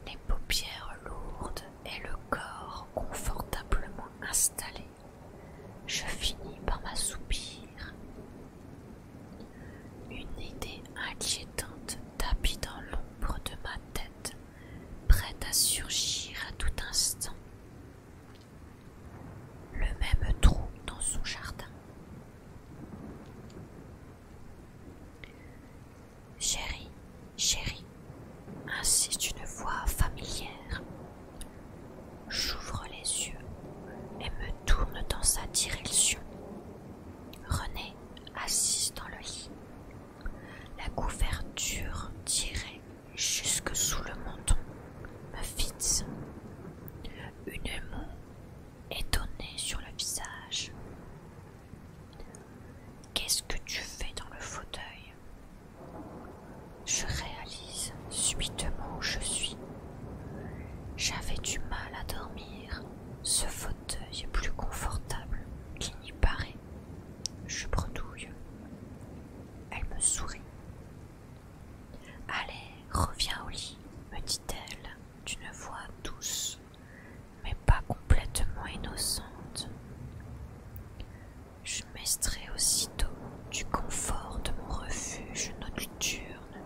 Les paupières lourdes et le corps confortablement installé, je finis par m'assoupir. Une idée inquiétante tapit dans l'ombre de ma tête, prête à surgir à tout instant. Le même trou dans son jardin. Chérie, chérie, insiste une voix familière. J'ouvre les yeux et me tourne dans sa direction. Renée, assise dans le lit, la couverture tirée jusque sous le menton, me fixe. Une moue étonnée sur le visage. Qu'est-ce que tu fais dans le fauteuil? Je réalise subitement où je suis. J'avais du mal à dormir. Ce fauteuil est plus confortable qu'il n'y paraît. Je bredouille. Elle me sourit. Allez, reviens au lit, me dit-elle d'une voix douce, mais pas complètement innocente. Je m'estrais aussitôt du confort de mon refuge nocturne.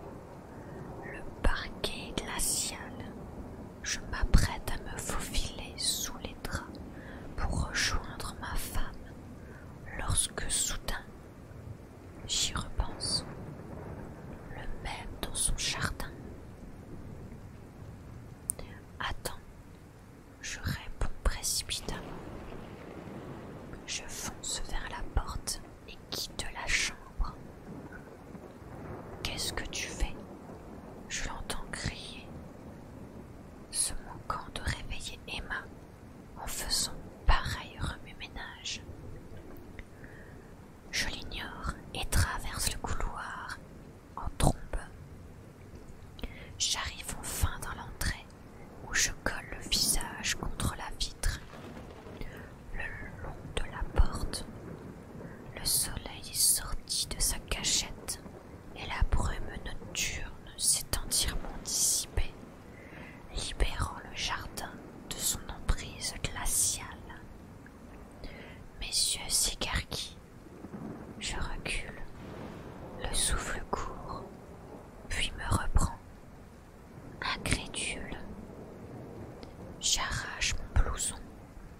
Le parquet glacial. Je m'apprête à me faufiler sous les draps pour rejoindre ma femme, lorsque soudain, j'y repense, le même dans son jardin. Attends, je réponds précipitamment. Je fonce vers la porte et quitte la chambre. Qu'est-ce que tu fais? Je l'entends crier, se manquant de réveiller Emma en faisant pareil remue-ménage. Je l'ignore et traverse le couloir en trombe. J'arrive enfin dans l'entrée où je colle le visage contre la vitre. Le long de la porte, le soleil est sorti de sa cachette et la brume nocturne s'est entièrement dissipée, libérant le jardin de son emprise glaciale. Mes yeux s'écarquillent. Je recule, le souffle court, puis me reprend, incrédule. J'arrache mon blouson,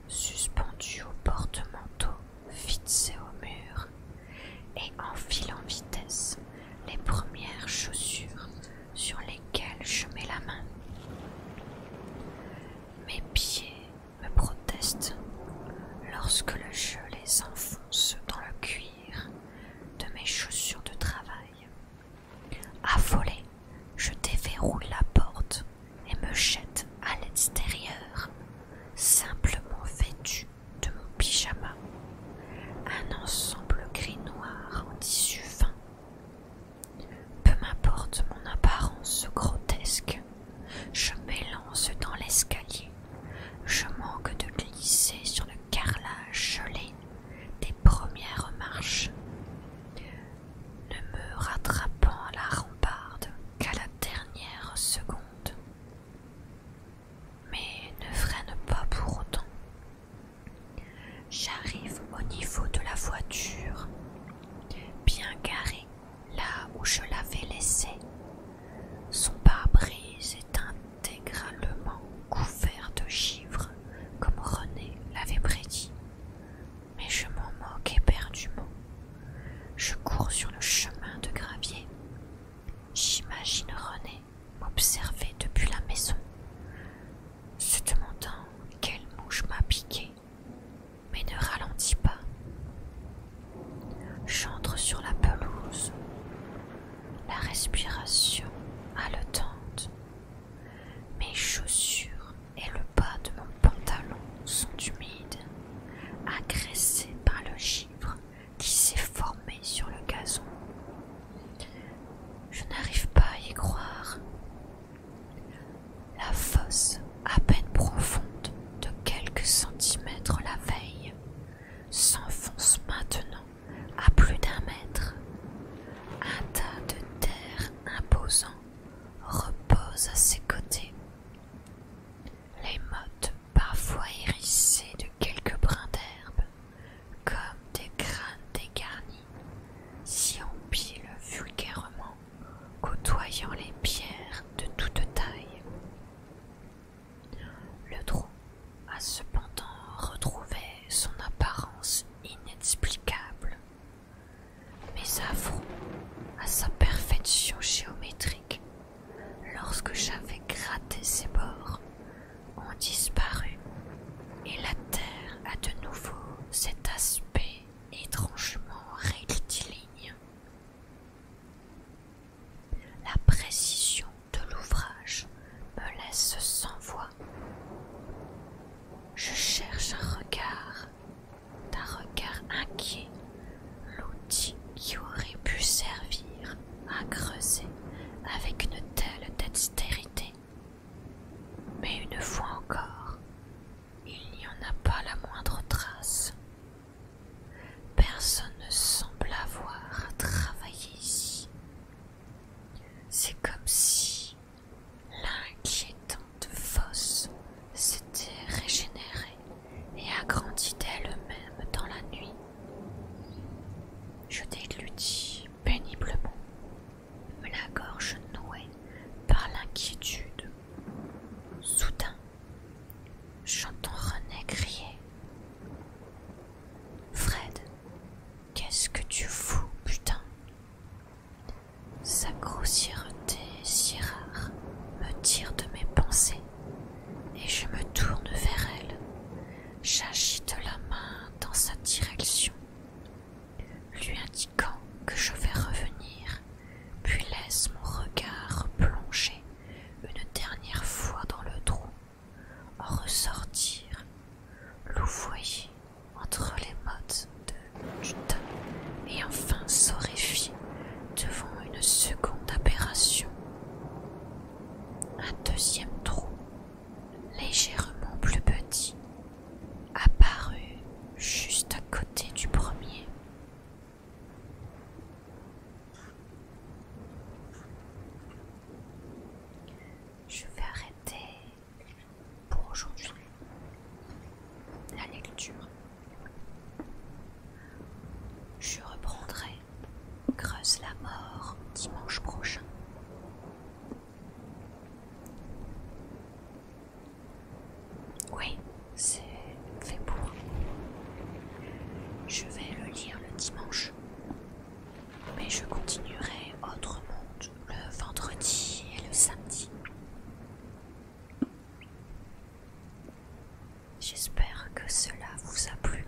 suspendu au porte-manteau fixé au mur, et enfile en vitesse les premières chaussures sur lesquelles je mets la main. Mes pieds me protestent lorsque le jeu les enfonce. scrute et enfin s'horrifie devant une seconde aberration. Un deuxième trou, légèrement plus petit, apparut juste à côté du premier. Je vais arrêter pour aujourd'hui la lecture. Je reprendrai Creuse la mort dimanche prochain. Oui, c'est fait pour. Je vais le lire le dimanche, mais je continuerai Autre Monde le vendredi et le samedi. J'espère que cela vous a plu.